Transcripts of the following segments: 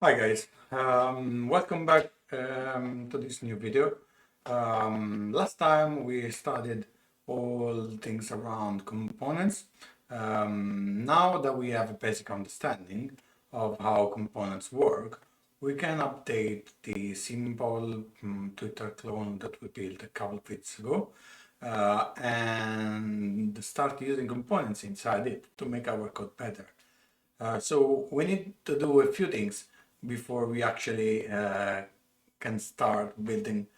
Hi guys, welcome back to this new video. Last time we studied all things around components. Now that we have a basic understanding of how components work, we can update the simple Twitter clone that we built a couple of weeks ago and start using components inside it to make our code better. So we need to do a few things before we actually can start building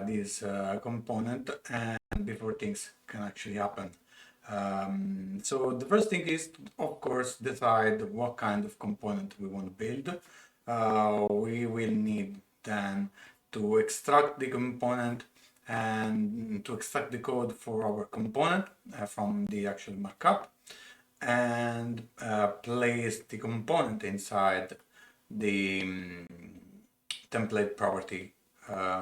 this component and before things can actually happen. So the first thing is, of course, decide what kind of component we want to build. We will need then to extract the component and to extract the code for our component from the actual markup and place the component inside the template property.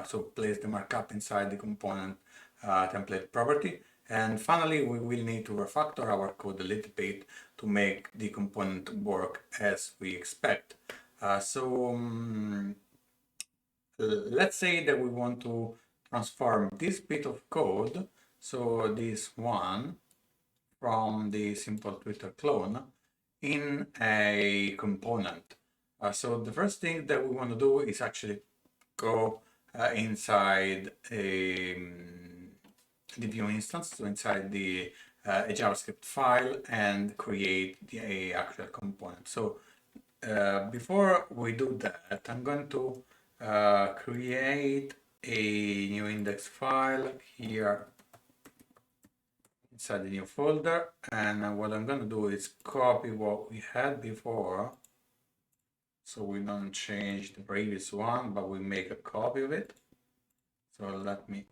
So place the markup inside the component template property. And finally, we will need to refactor our code a little bit to make the component work as we expect. Let's say that we want to transform this bit of code, so this one, from the simple Twitter clone in a component. So the first thing that we want to do is actually go inside the Vue instance, so inside the a JavaScript file and create the actual component. So before we do that, I'm going to create a new index file here inside the new folder, and what I'm going to do is copy what we had before, so we don't change the previous one, but we make a copy of it. So let me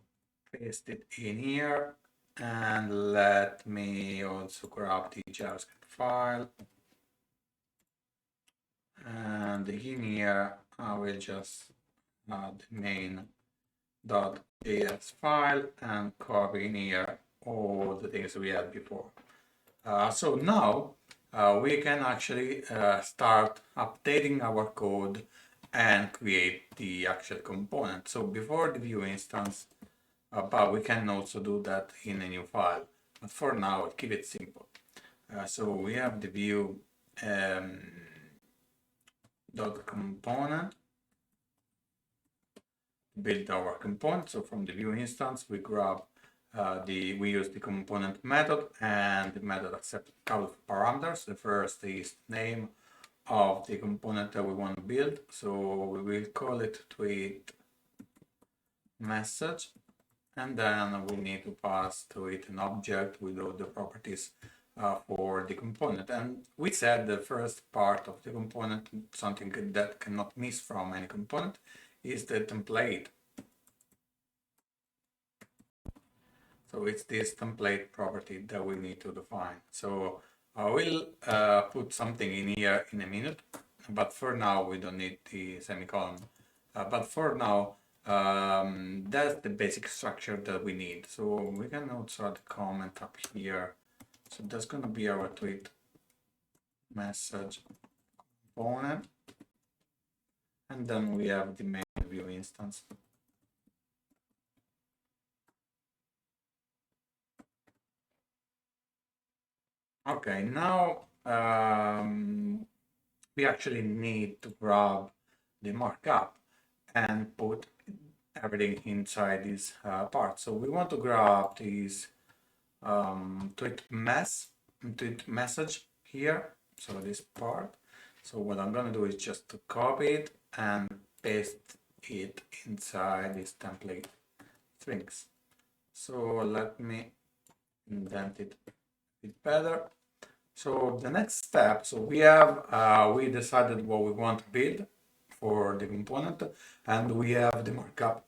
paste it in here, and let me also grab the JavaScript file, and in here I will just add the main.js file and copy in here all the things we had before. So now we can actually start updating our code and create the actual component. So before the Vue instance, but we can also do that in a new file. But for now, I'll keep it simple. So we have the Vue dot component, build our component. So from the Vue instance, we grab we use the component method, and the method accepts a couple of parameters. The first is name of the component that we want to build. So we will call it tweet message, and then we need to pass to it an object with all the properties for the component. And we said the first part of the component, something that cannot miss from any component, is the template. So it's this template property that we need to define. So I will put something in here in a minute, but for now we don't need the semicolon. But for now, that's the basic structure that we need. So we can also add a comment up here. So that's going to be our tweet message component. And then we have the main Vue instance. Okay, now we actually need to grab the markup and put everything inside this part. So we want to grab this tweet message here, so this part. So what I'm going to do is just to copy it and paste it inside this template strings. So let me indent it a bit better. So the next step, so we decided what we want to build for the component, and we have the markup.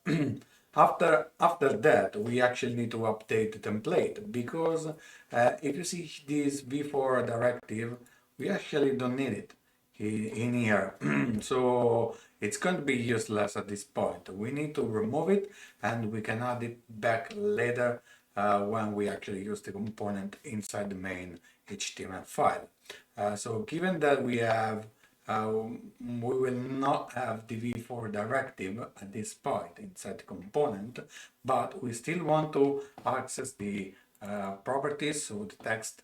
After that, we actually need to update the template, because if you see this v4 directive, we actually don't need it in here. So it's going to be useless at this point. We need to remove it, and we can add it back later when we actually use the component inside the main HTML file. So given that we have we will not have the v-for directive at this point inside the component, but we still want to access the properties, so the text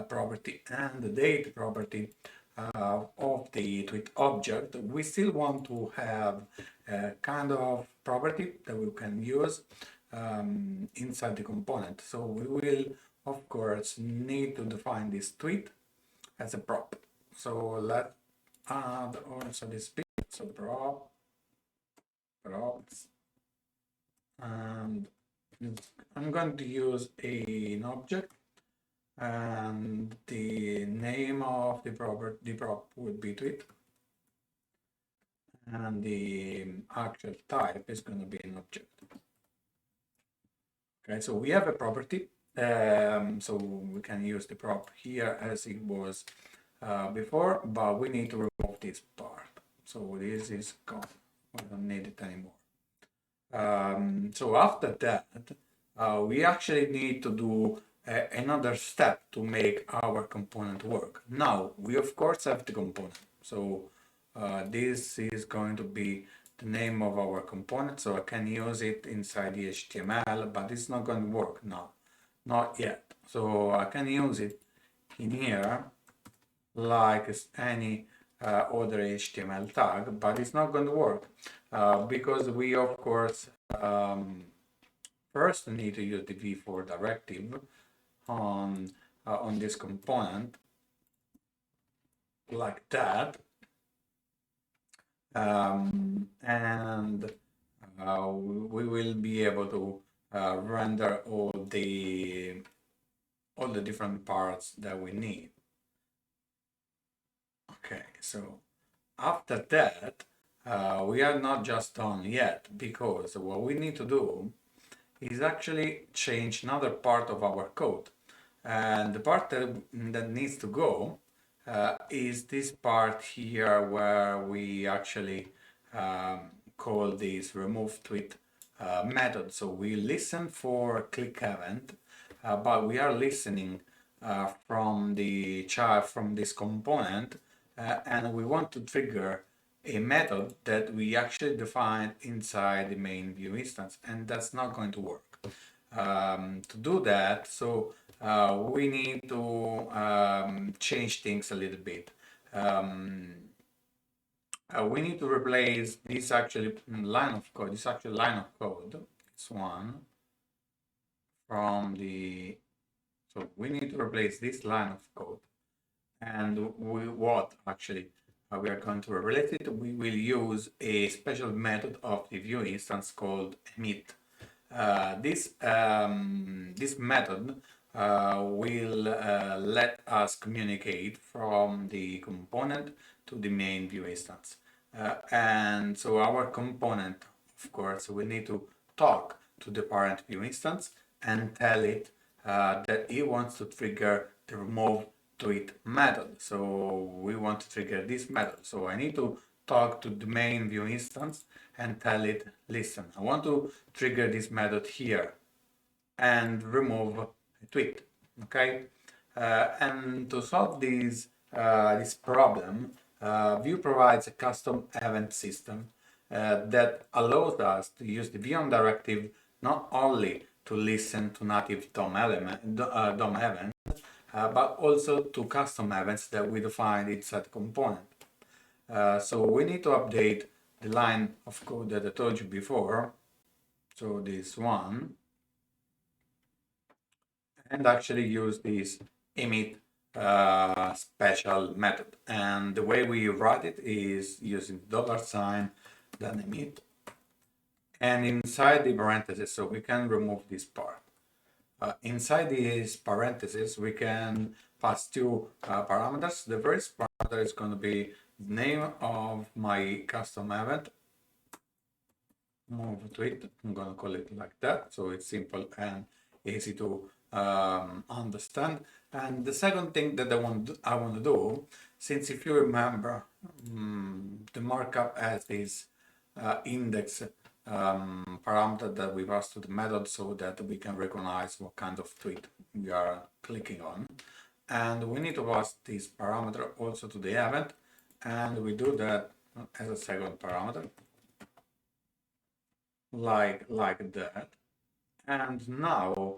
property and the date property of the tweet object. We still want to have a kind of property that we can use inside the component. So we will, of course, need to define this tweet as a prop. So let's add also this bit, so props, and I'm going to use an object, and the name of the prop would be tweet, and the actual type is going to be an object. Okay, so we have a property, so we can use the prop here as it was before, but we need to remove this part. So this is gone. We don't need it anymore. So after that, we actually need to do another step to make our component work. Now, we of course have the component. So this is going to be the name of our component. So I can use it inside the HTML, but it's not going to work now. Not yet. So I can use it in here like any other HTML tag, but it's not going to work because we of course first need to use the v-for directive on this component like that, and we will be able to render all the different parts that we need. Okay, so after that, we are not just done yet, because what we need to do is actually change another part of our code. And the part that needs to go is this part here where we actually call this remove tweet method. So we listen for a click event, but we are listening from the child from this component, and we want to trigger a method that we actually defined inside the main view instance, and that's not going to work. To do that, so we need to change things a little bit. We need to replace this actually line of code, this one, from the, so we need to replace this line of code. And we are going to replace it. We will use a special method of the view instance called emit. This method will let us communicate from the component to the main view instance. And so our component, of course, will need to talk to the parent view instance and tell it that it wants to trigger the remove tweet method. So we want to trigger this method. So I need to talk to the main view instance and tell it, listen, I want to trigger this method here and remove a tweet. Okay, and to solve this problem, Vue provides a custom event system that allows us to use the Vue directive not only to listen to native DOM events, but also to custom events that we defined inside the component. So we need to update the line of code that I told you before, so this one, and actually use this emit special method. And the way we write it is using $, then emit, and inside the parentheses, so we can remove this part. Inside these parentheses, we can pass two parameters. The first parameter is going to be the name of my custom event, move tweet. I'm going to call it like that, so it's simple and easy to understand. And the second thing that I want to do, since if you remember, the markup has this index parameter that we pass to the method so that we can recognize what kind of tweet we are clicking on. And we need to pass this parameter also to the event, and we do that as a second parameter, like that. And now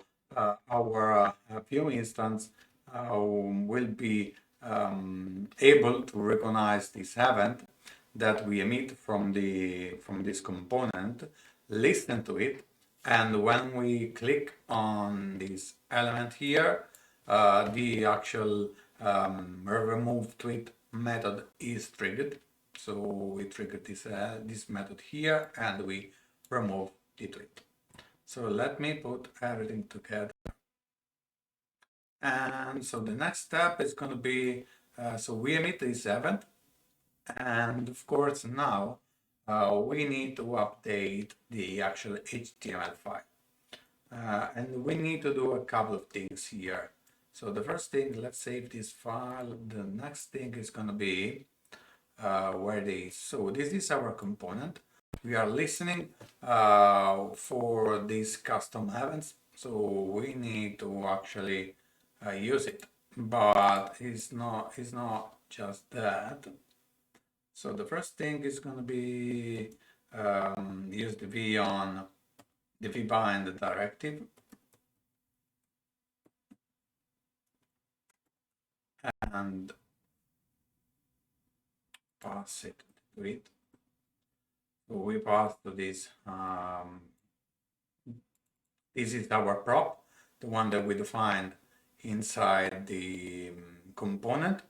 our view instance will be able to recognize this event that we emit from this component, listen to it, and when we click on this element here, the actual remove tweet method is triggered. So we trigger this method here, and we remove the tweet. So let me put everything together. And so the next step is going to be, so we emit this event. And of course, now we need to update the actual HTML file. And we need to do a couple of things here. So the first thing, let's save this file. The next thing is going to be where it is. So this is our component. We are listening for these custom events, so we need to actually use it, but it's not just that. So the first thing is going to be use the v on the vbind directive, and pass it to it. So we pass to this. This is our prop, the one that we defined inside the component,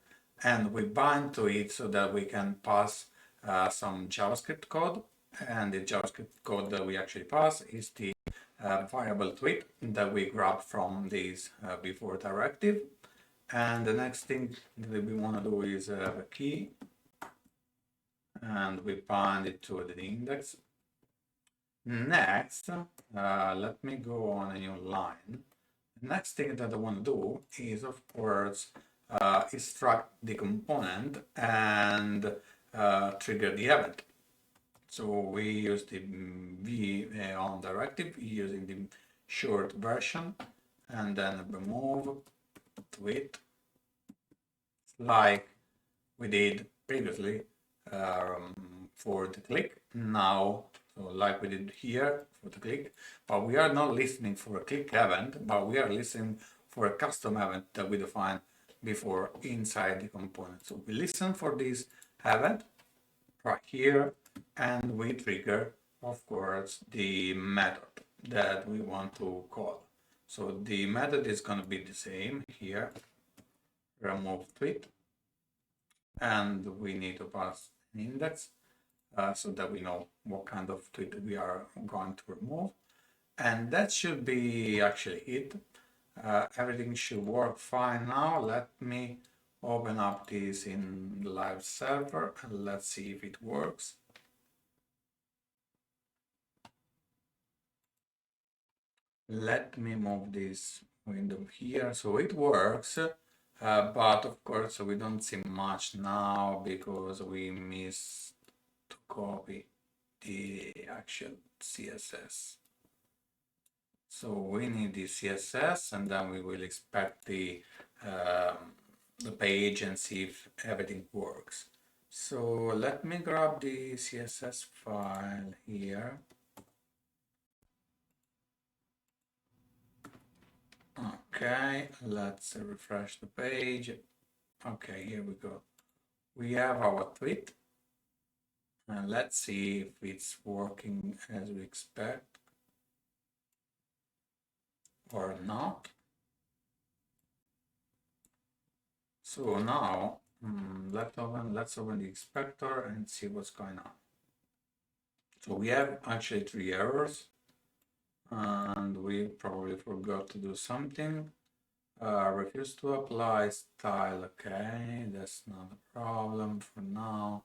and we bind to it so that we can pass some JavaScript code. And the JavaScript code that we actually pass is the variable tweet that we grab from this before directive. And the next thing that we want to do is a key, and we bind it to the index. Next, let me go on a new line. The next thing that I want to do is, of course, extract the component and trigger the event. So we use the v on directive using the short version, and then remove tweet like we did previously for the click. Now, so like we did here for the click, but we are not listening for a click event, but we are listening for a custom event that we defined before inside the component. So we listen for this event right here, and we trigger, of course, the method that we want to call. So the method is going to be the same here, remove tweet, and we need to pass an index so that we know what kind of tweet we are going to remove. And that should be actually it. Everything should work fine now. Let me open up this in the live server and let's see if it works. Let me move this window here. So it works, but of course we don't see much now because we missed to copy the actual CSS. So we need the CSS, and then we will inspect the page and see if everything works. So let me grab the CSS file here. Okay, let's refresh the page. Okay, here we go. We have our tweet, and let's see if it's working as we expect or not. So now let's open the inspector and see what's going on. So we have actually 3 errors, and we probably forgot to do something. Refuse to apply style. Okay, that's not a problem for now.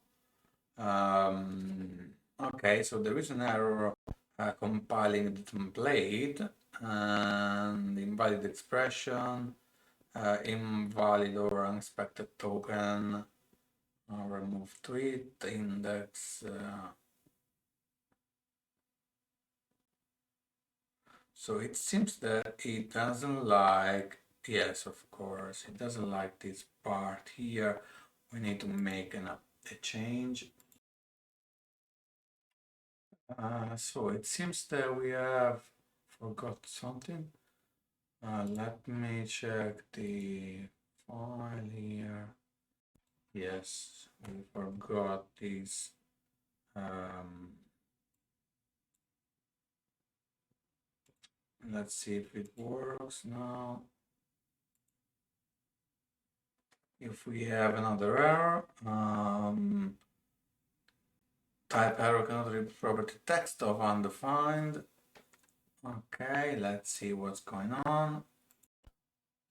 Okay, so there is an error compiling the template, and invalid expression, invalid or unexpected token, remove tweet, index. So it seems that it doesn't like, yes, of course, it doesn't like this part here. We need to make an the change. So it seems that we have forgot something. Let me check the file here. Yes, we forgot this. Let's see if it works now. If we have another error, type error cannot read property text of undefined. Okay, let's see what's going on.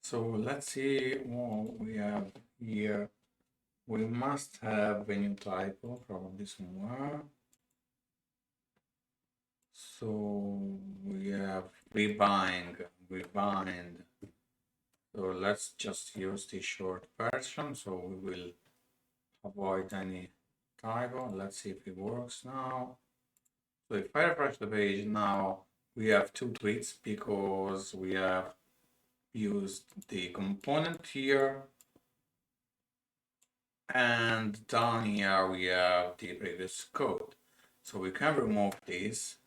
So let's see what we have here. We must have a new typo, probably somewhere. So we have rebind. So let's just use the short version so we will avoid any typo. Let's see if it works now. So if I refresh the page now, we have two tweets because we have used the component here. And down here we have the previous code. So we can remove this,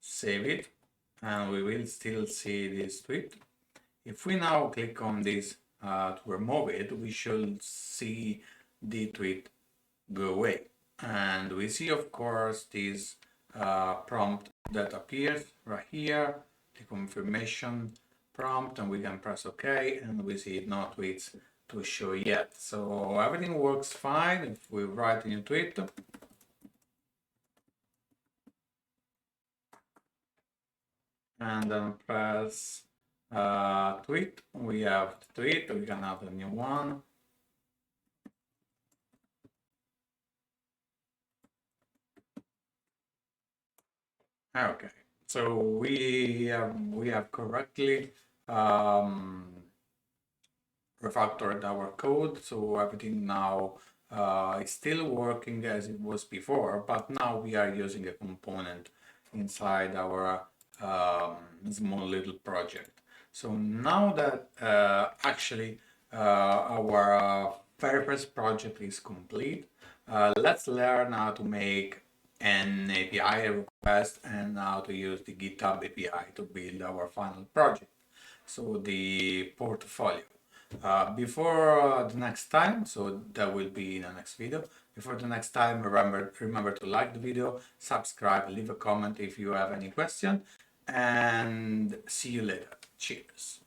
save it, and we will still see this tweet. If we now click on this to remove it, we should see the tweet go away. And we see, of course, this prompt that appears right here, the confirmation prompt, and we can press OK, and we see no tweets to show yet. So everything works fine. If we write a new tweet, and then press tweet, we have the tweet, we can have a new one. Okay, so we have correctly refactored our code, so everything now is still working as it was before, but now we are using a component inside our small little project. So now that actually our very first project is complete, let's learn how to make an API request and how to use the GitHub API to build our final project. So the portfolio. Before the next time, so that will be in the next video. Before the next time, remember to like the video, subscribe, leave a comment if you have any question, and see you later. Cheers.